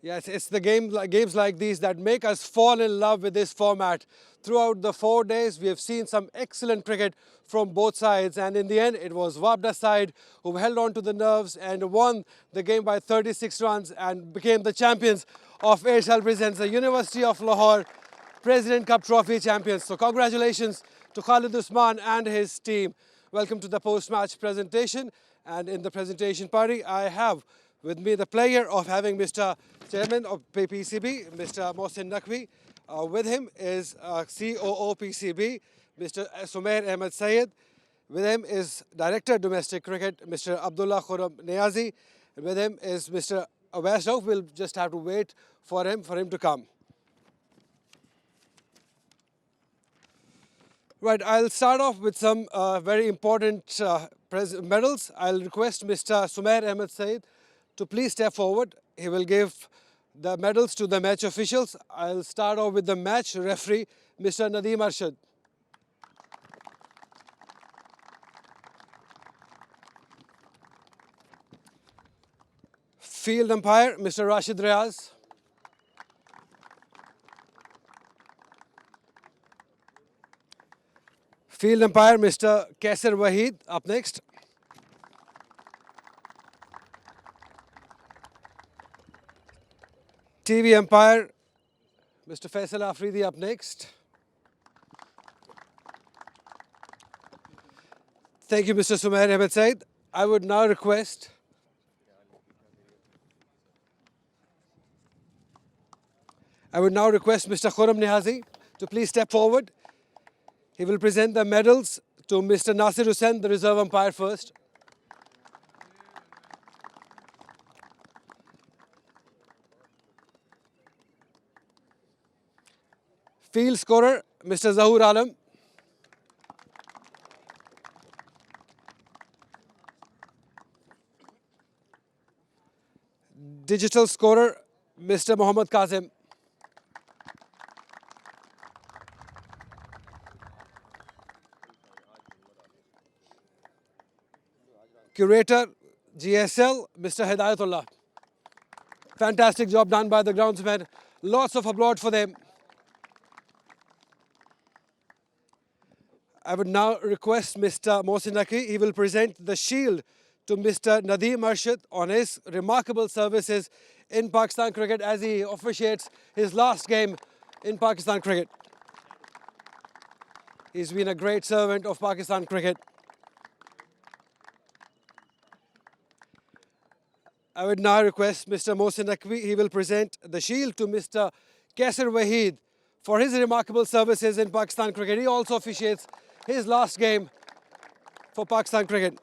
Yes, it's the games like these that make us fall in love with this format. Throughout the 4 days, we have seen some excellent cricket from both sides, and in the end, it was Wabda's side who held on to the nerves and won the game by 36 runs and became the champions of Aircel Presents the University of Lahore President Cup Trophy champions. So congratulations to Khalid Usman and his team. Welcome to the post-match presentation, and in the presentation party, I have with me the pleasure of having Mr. Chairman of PCB, Mr. Mohsin Naqvi. With him is COO PCB, Mr. Sumair Ahmed Syed. With him is Director Domestic Cricket, Mr. Abdullah Khurram Niazi. And with him is Mr. Awais Rauf. We'll just have to wait for him to come. Right, I'll start off with some very important medals. I'll request Mr. Sumair Ahmed Syed to please step forward. He will give the medals to the match officials. I'll start off with the match referee, Mr. Nadeem Arshad. Field umpire, Mr. Rashid Riaz. Field umpire, Mr. Kaisar Waheed, up next. TV umpire, Mr. Faisal Afridi, up next. Thank you, Mr. Sumair Ahmed Syed. I would now request Mr. Khurram Niazi to please step forward. He will present the medals to Mr. Nasir Hussain, the reserve umpire, first. Field scorer, Mr. Zahoor Alam. Digital scorer, Mr. Mohammad Kazim. Curator, GSL, Mr. Hidayatullah. Fantastic job done by the groundsmen. Lots of applause for them. I would now request Mr. Mohsin Naqvi. He will present the shield to Mr. Nadeem Arshad on his remarkable services in Pakistan cricket as he officiates his last game in Pakistan cricket. He's been a great servant of Pakistan cricket. I would now request Mr. Mohsin Naqvi. He will present the shield to Mr. Kaisar Waheed for his remarkable services in Pakistan cricket. He also officiates his last game for Pakistan cricket.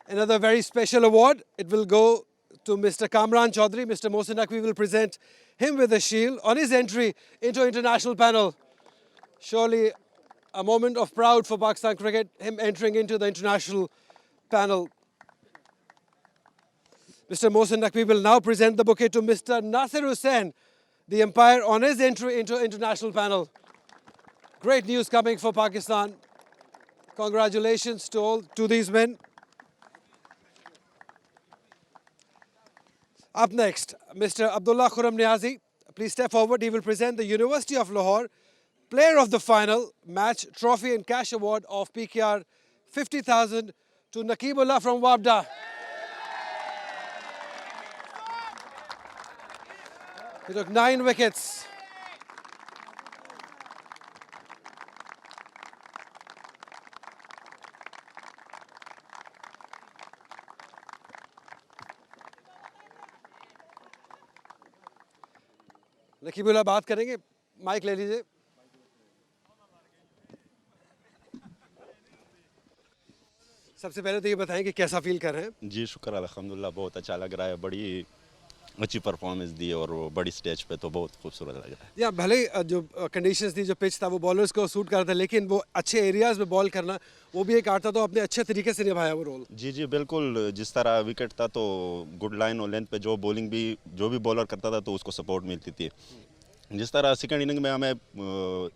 Another very special award. It will go to Mr. Kamran Chaudhary. Mr. Mohsin Naqvi will present him with the shield on his entry into international panel. Surely a moment of pride for Pakistan cricket, him entering into the international panel. Mr. Mohsin Naqvi will now present the bouquet to Mr. Nasir Hussain, the umpire, on his entry into international panel. Great news coming for Pakistan. Congratulations to these men. Up next, Mr. Abdullah Khurram Niazi. Please step forward. He will present the University of Lahore Player of the Final Match Trophy and Cash Award of PKR 50,000 to Naqibullah from Wabda. He took 9 wickets. Naqibullah बात करेंगे, mic ले लीजिए। सबसे पहले तो ये बताएं कि कैसा फील कर रहे हैं। जी शुक्र अल्हम्दुलिल्लाह, बहुत अच्छा लग रहा है। बड़ी अच्छी परफॉर्मेंस दी और वो बड़ी स्टेज पे तो बहुत खूबसूरत लग रहा है। या भले जो कंडीशंस थी, जो पिच था वो बॉलर्स को सूट कर रहा था, लेकिन वो अच्छे एरियाज में बॉल करना वो भी एक आर्ट था, तो आपने अच्छे तरीके से निभाया वो रोल। जी जी बिल्कुल, जिस तरह विकेट था तो गुड लाइन और लेंथ पे जो भी बॉलर करता था तो उसको सपोर्ट मिलती थी। जिस तरह सेकंड इनिंग में हमें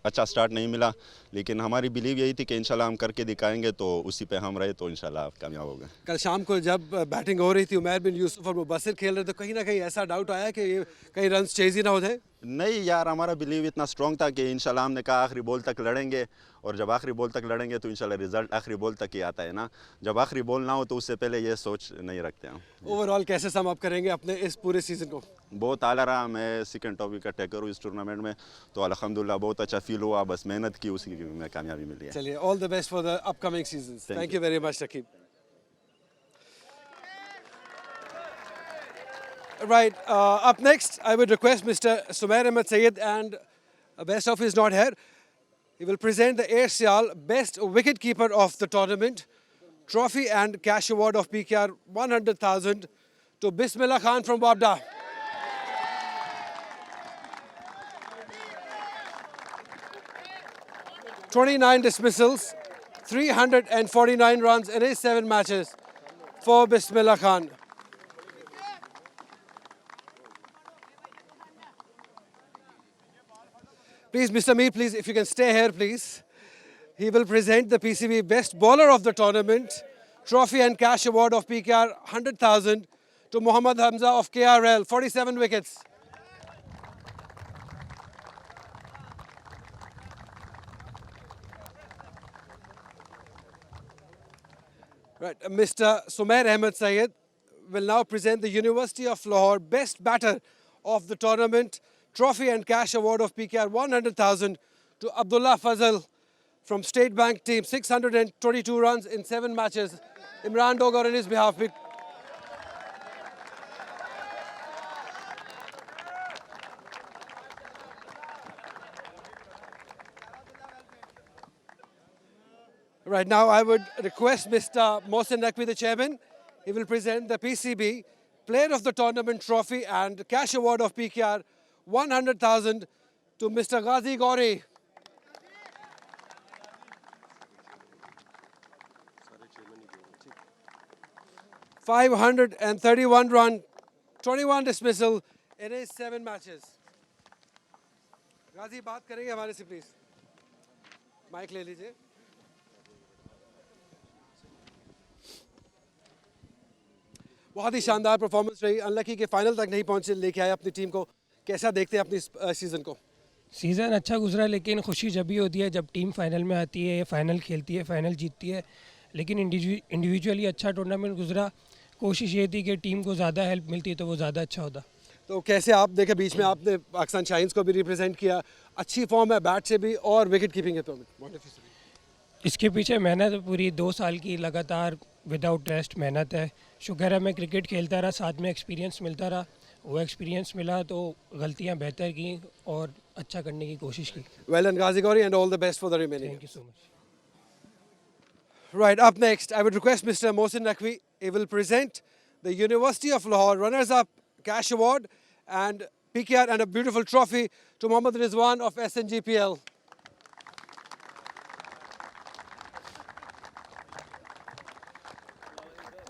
अच्छा स्टार्ट नहीं मिला, लेकिन हमारी बिलीव यही थी कि इंशाल्लाह हम करके दिखाएंगे, तो उसी पे हम रहे, तो इंशाल्लाह कामयाब हो गए। कल शाम को जब बैटिंग हो रही थी, उमैर बिन यूसुफ और मुबस्सिर खेल रहे थे, तो कहीं ना कहीं ऐसा डाउट आया कि ये कहीं रन चेज ही ना हो जाए। नहीं यार, हमारा बिलीव इतना स्ट्रॉन्ग था कि इंशाल्लाह हमने कहा आखिरी बॉल तक लड़ेंगे, और जब आखिरी बॉल तक लड़ेंगे तो इंशाल्लाह रिजल्ट आखिरी बॉल तक ही आता है ना। जब आखिरी बॉल ना हो तो उससे पहले ये सोच नहीं रखते हम। ओवरऑल कैसे सम अप करेंगे अपने इस पूरे सीजन को? बहुत आला रहा, मैं सेकंड टॉप विकेट टेकर हूँ इस टूर्नामेंट में, तो अल्हम्दुलिल्लाह बहुत अच्छा फील हुआ, बस मेहनत की, उसी में कामयाबी मिली है। चलिए, all the best for the upcoming seasons. Thank thank you very much Raqib. Right, up next, I would request Mr. Sumair Ahmed Sayed, and best of is not here. He will present the Air Sial Best Wicketkeeper of the Tournament Trophy and Cash Award of PKR 100,000 to Bismillah Khan from Wabda. "29 dismissals, 349 runs in his 7 matches for Bismillah Khan." Please, Mr. Mir, please, if you can stay here, please. He will present the PCB Best Bowler of the Tournament Trophy and Cash Award of PKR 100,000 to Mohammad Hamza of KRL, 47 wickets. Right, Mr. Sumair Ahmed Sayed will now present the University of Lahore Best Batter of the Tournament Trophy and Cash Award of PKR 100,000 to Abdullah Fazal from State Bank team, 622 runs in 7 matches. Imran Dogar on his behalf. Right now, I would request Mr. Mohsin Naqvi, the chairman. He will present the PCB Player of the Tournament Trophy and Cash Award of PKR 100,000 to Mr. Ghazi Gauri. "531 run, 21 dismissal in his 7 matches." Ghazi, बात करेंगे हमारे से please, mic ले लीजिए। बहुत ही शानदार performance रही, unlucky के फाइनल तक नहीं पहुंचे, लेके आए अपनी टीम को। कैसा देखते हैं अपनी सीजन को? सीज़न अच्छा गुजरा, लेकिन खुशी जब भी होती है जब टीम फाइनल में आती है, फाइनल खेलती है, फाइनल जीतती है। लेकिन इंडिविजुअली अच्छा टूर्नामेंट गुजरा। कोशिश ये थी कि टीम को ज़्यादा हेल्प मिलती तो वो ज़्यादा अच्छा होता। तो कैसे आप देखें, बीच में आपने पाकिस्तान शाइन्स को भी रिप्रेजेंट किया, अच्छी फॉर्म है बैट से भी और विकेट कीपिंग है, तो इसके पीछे मेहनत पूरी 2 साल की लगातार विदाउट रेस्ट मेहनत है। शुक्र है मैं क्रिकेट खेलता रहा, साथ में एक्सपीरियंस मिलता रहा। वो एक्सपीरियंस मिला तो गलतियां बेहतर की और अच्छा करने की कोशिश की। Well done, Ghazi Gauri, and all the best for the remaining. Thank you so much. Right, up next, I would request Mr. Mohsin Naqvi. He will present the University of Lahore Runners-Up Cash Award and PKR and a beautiful trophy to Mohammad Rizwan of SNGPL.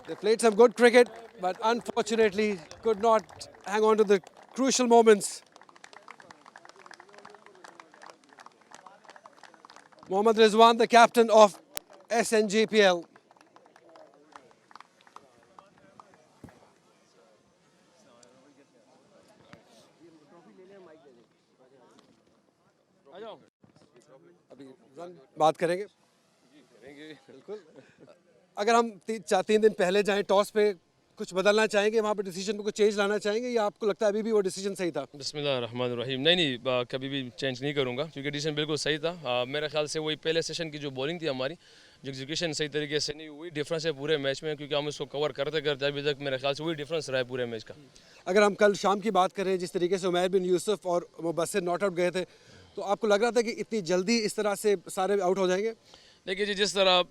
They played some good cricket, but unfortunately could not hang on to the crucial moments. Mohammad Rizwan, the captain of SNGPL. अभी run बात करेंगे बिल्कुल। अगर हम 3 दिन पहले जाएं, toss पे कुछ बदलना चाहेंगे, वहाँ पे डिसीजन में कुछ चेंज लाना चाहेंगे, या आपको लगता है अभी भी वो डिसीजन सही था? बिस्मिल्लाहिर्रहमानिर्रहीम। नहीं, कभी भी चेंज नहीं करूँगा, क्योंकि डिसीजन बिल्कुल सही था। मेरे ख्याल से वही पहले सेशन की जो बॉलिंग थी हमारी, जो एग्जीक्यूशन सही तरीके से नहीं हुई, डिफरेंस है पूरे मैच में, क्योंकि हम उसको कवर करते करते अभी तक मेरे ख्याल से वही डिफरेंस रहा है पूरे मैच का। अगर हम कल शाम की बात करें, जिस तरीके से उमैर बिन यूसुफ और मुबस्सिर नॉट आउट गए थे, तो आपको लग रहा था कि इतनी जल्दी इस तरह से सारे आउट हो जाएंगे? देखिए जी, जिस तरह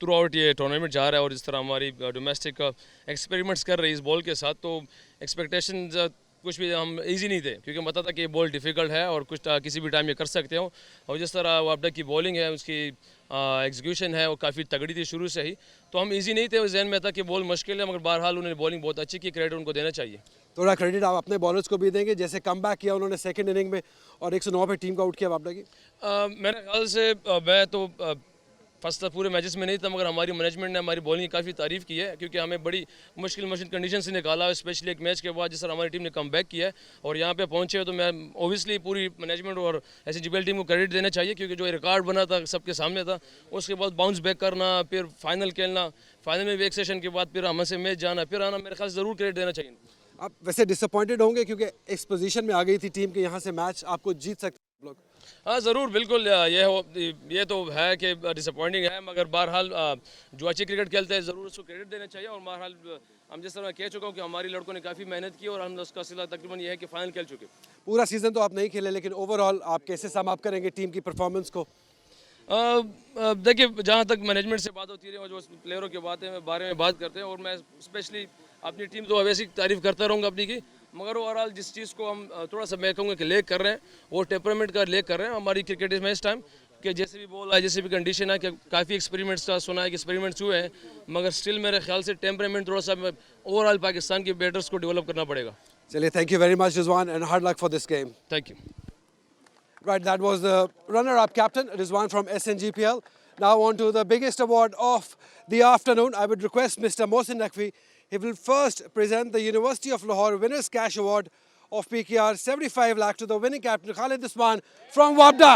थ्रू आउट ये टूर्नामेंट जा रहा है और जिस तरह हमारी डोमेस्टिक एक्सपेरिमेंट्स कर रही है इस बॉल के साथ, तो एक्सपेक्टेशन कुछ भी हम इजी नहीं थे, क्योंकि पता था कि ये बॉल डिफ़िकल्ट है और कुछ किसी भी टाइम ये कर सकते हो। और जिस तरह वापडा की बॉलिंग है, उसकी एग्जीक्यूशन है, वो काफ़ी तगड़ी थी शुरू से ही, तो हम इजी नहीं थे। जहन में था कि बॉल मुश्किल है, मगर बहरहाल उन्होंने बॉलिंग बहुत अच्छी की, क्रेडिट उनको देना चाहिए। थोड़ा क्रेडिट आप अपने बॉलर्स को भी देंगे, जैसे कमबैक किया उन्होंने सेकंड इनिंग में और 109 पे टीम को आउट किया वापडा की। मेरे ख्याल से मैं तो फर्स्ट पूरे मैचेस में नहीं था, मगर हमारी मैनेजमेंट ने हमारी बॉलिंग की काफ़ी तारीफ़ की है, क्योंकि हमें बड़ी मुश्किल कंडीशन से निकाला, स्पेशली एक मैच के बाद जिस तरह हमारी टीम ने कम बैक किया है और यहाँ पे पहुँचे। तो मैं ओबियसली पूरी मैनेजमेंट और SNGPL टीम को क्रेडिट देना चाहिए, क्योंकि जो रिकॉर्ड बना था सबके सामने था, उसके बाद बाउंस बैक करना, फिर फाइनल खेलना, फाइनल में भी एक सेशन के बाद फिर हमसे मैच जाना, फिर आना, मेरे ख्याल से ज़रूर क्रेडिट देना चाहिए। आप वैसे डिसअपॉइंटेड होंगे क्योंकि इस पोजीशन में आ गई थी टीम के, यहाँ से मैच आपको जीत सकते हैं लोग। हाँ ज़रूर, बिल्कुल ये तो है कि डिसअपॉइंटिंग है, मगर बहरहाल जो अच्छी क्रिकेट खेलते हैं ज़रूर उसको क्रेडिट देना चाहिए। और बहरहाल हम जिस तरह कह चुका हूँ कि हमारी लड़कों ने काफ़ी मेहनत की और हम उसका सिला तकरीबन ये है कि फाइनल खेल चुके। पूरा सीजन तो आप नहीं खेले, लेकिन ओवरऑल आप कैसे सम अप करेंगे टीम की परफॉर्मेंस को? देखिए, जहाँ तक मैनेजमेंट से बात होती है और जो प्लेयरों के बारे में बात करते हैं, और मैं स्पेशली अपनी टीम तो वैसे ही तारीफ़ करता रहूँगा अपनी की, मगर ओवरऑल जिस चीज़ को हम थोड़ा सा मैं कहूँगा कि लेक कर रहे हैं, वो टेम्परामेंट का लेक कर रहे हैं हमारी क्रिकेट में इस टाइम, कि जैसे भी बॉल है, जैसे भी कंडीशन है, कि काफ़ी एक्सपेरिमेंट्स का सुना है कि एक्सपेरिमेंट्स हुए हैं, मगर स्टिल मेरे ख्याल से टेम्परामेंट थोड़ा सा ओवरऑल पाकिस्तान के बैटर्स को डेवलप करना पड़ेगा। चलिए, thank you very much Rizwan and hard luck for this game. Thank you. Right, that was the runner-up captain, Rizwan from SNGPL. Now on to the biggest award of the afternoon. I would request Mr. Mohsin Naqvi. He will first present the University of Lahore Winners Cash Award of PKR 75 lakh to the winning captain Khalid Usman from Wabda.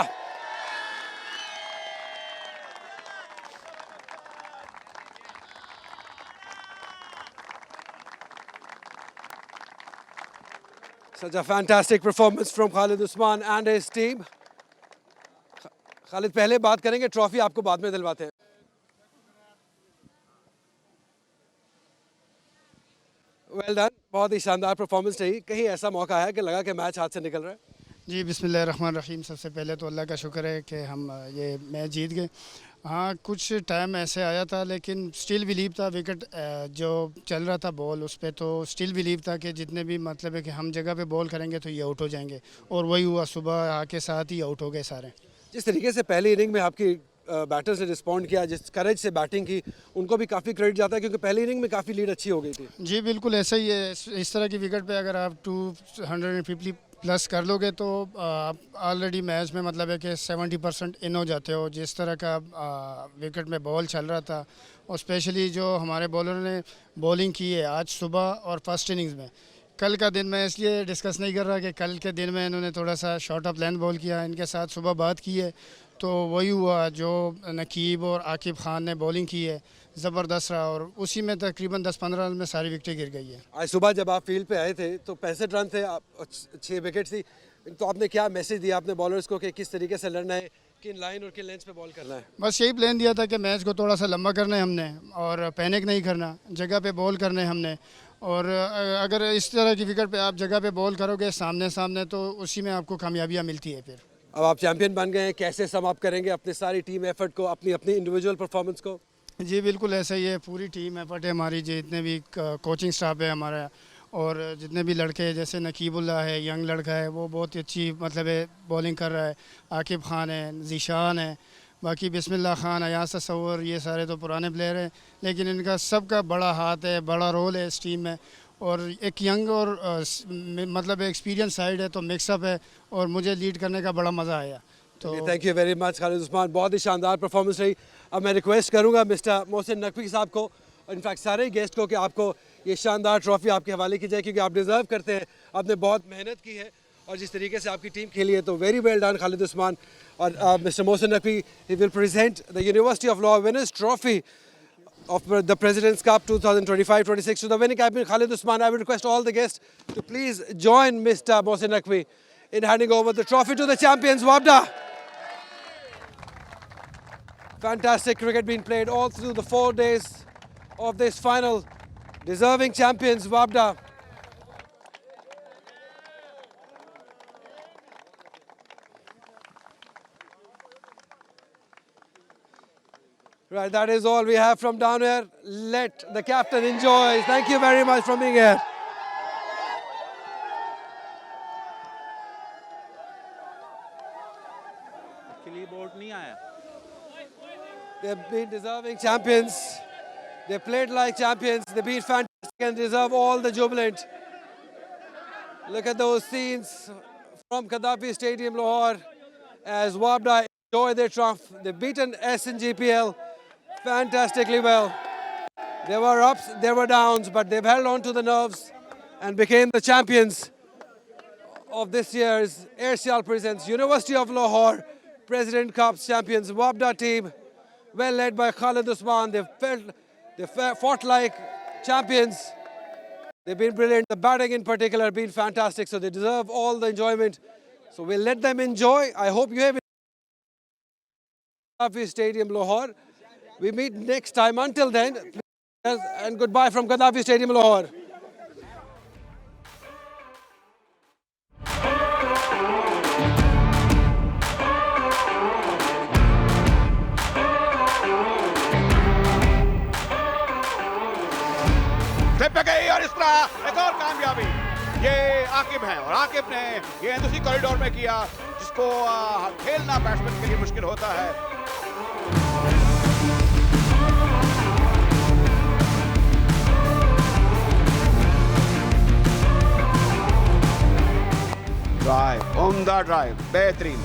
Such a fantastic performance from Khalid Usman and his team. Khalid, पहले बात करेंगे, trophy आपको बाद में दिलवाते हैं। Well done, बहुत ही शानदार performance रही। कहीं ऐसा मौका है कि लगा कि मैच हाथ से निकल रहा है? जी, बिस्मिल्लाहिर्रहमानिर्रहीम। सबसे पहले तो अल्लाह का शुक्र है कि हम ये मैच जीत गए। हाँ, कुछ टाइम ऐसे आया था, लेकिन स्टिल बिलीव था, विकेट जो चल रहा था बॉल उस पर, तो स्टिल बिलीव था कि जितने भी मतलब है कि हम जगह पे बॉल करेंगे तो ये आउट हो जाएंगे, और वही हुआ। सुबह आके साथ ही आउट हो गए सारे। जिस तरीके से पहली इनिंग में आपकी बैटर्स ने रिस्पॉन्ड किया, जिस करेज से बैटिंग की, उनको भी काफ़ी क्रेडिट जाता है, क्योंकि पहली इनिंग में काफ़ी लीड अच्छी हो गई थी। जी बिल्कुल ऐसा ही है। इस तरह की विकेट पे अगर आप 250 प्लस कर लोगे तो आप ऑलरेडी मैच में मतलब है कि 70% इन हो जाते हो। जिस तरह का विकेट में बॉल चल रहा था, और स्पेशली जो हमारे बॉलर ने बॉलिंग की है आज सुबह और फर्स्ट इनिंग्स में। कल का दिन मैं इसलिए डिस्कस नहीं कर रहा कि कल के दिन में इन्होंने थोड़ा सा शॉर्ट ऑफ लेंथ बॉल किया, इनके साथ सुबह बात की है, तो वही हुआ। जो नकीब और आकिब खान ने बॉलिंग की है, ज़बरदस्त रहा, और उसी में तकरीबन 10-15 रन में सारी विकेटें गिर गई है। आज सुबह जब आप फील्ड पे आए थे तो 65 रन थे, 6 विकेट थी, तो आपने क्या मैसेज दिया अपने बॉलर्स को कि किस तरीके से लड़ना है, किन लाइन और किन लेंथ पे बॉल करना है? बस यही प्लान दिया था कि मैच को थोड़ा सा लंबा करना है हमने, और पैनिक नहीं करना, जगह पे बॉल करने हमने। और अगर इस तरह की विकेट पे आप जगह पे बॉल करोगे सामने सामने, तो उसी में आपको कामयाबियाँ मिलती है। फिर अब आप चैंपियन बन गए हैं, कैसे सम अप करेंगे अपनी सारी टीम एफर्ट को, अपनी अपनी इंडिविजुअल परफॉर्मेंस को? जी बिल्कुल ऐसा ही है। पूरी टीम एफर्ट है हमारी, जितने भी कोचिंग स्टाफ है हमारा, और जितने भी लड़के हैं, जैसे नकीबुल्ला है, यंग लड़का है, वो बहुत ही अच्छी मतलब है बॉलिंग कर रहा है। आकिब खान है, जीशान है, बाकी बिस्मिल्लाह खान, अयास तसव्वुर, ये सारे तो पुराने प्लेयर हैं, लेकिन इनका सबका बड़ा हाथ है, बड़ा रोल है इस टीम में। और एक यंग और मतलब एक्सपीरियंस साइड है, तो मिक्सअप है, और मुझे लीड करने का बड़ा मज़ा आया। तो thank you very much Khalid Usman, बहुत ही शानदार परफॉर्मेंस रही। अब मैं रिक्वेस्ट करूंगा मिस्टर मोहसिन नकवी साहब को, इनफैक्ट सारे गेस्ट को, कि आपको ये शानदार ट्रॉफी आपके हवाले की जाए, क्योंकि आप डिज़र्व करते हैं। आपने बहुत मेहनत की है और जिस तरीके से आपकी टीम खेली है, तो very well done Khalid Usman. और mister Mohsin Naqvi, he will present the university of law winners trophy of the President's Cup 2025-26 to the winning captain Khalid Usman. I would request all the guests to please join Mr. Mohsin Naqvi in handing over the trophy to the champions, Wabda. Fantastic cricket being played all through the 4 days of this final. Deserving champions, Wabda. Right, that is all we have from down here. Let the captain enjoy. Thank you very much for being here. They've been deserving champions. They played like champions. They've been fantastic and deserve all the jubilant. Look at those scenes from Gaddafi Stadium, Lahore, as Wabda enjoy their triumph. They've beaten SNGPL fantastically well. There were ups, there were downs, but they've held on to the nerves and became the champions of this year's Airsial Presents University of Lahore President Cups champions. Wabda team, well led by Khalid Usman. They fought like champions. They've been brilliant. The batting in particular been fantastic, so they deserve all the enjoyment. So we'll let them enjoy. I hope you have Gaddafi Stadium, Lahore. We meet next time. Until then, and goodbye from Gaddafi Stadium, Lahore. Clip पे गई और इस तरह एक और कामयाबी ये आकिब हैं और आकिब ने ये हिंदुस्तानी कॉरिडोर में किया जिसको खेलना बैट्समैन के लिए मुश्किल होता है ड्राइव उम्दा ड्राइव बेहतरीन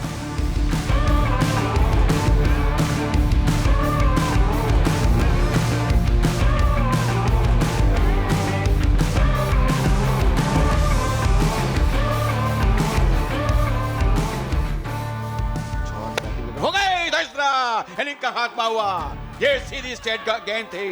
हो गई इनिंग का खात्मा हुआ ये सीधी स्टेट गेंद थी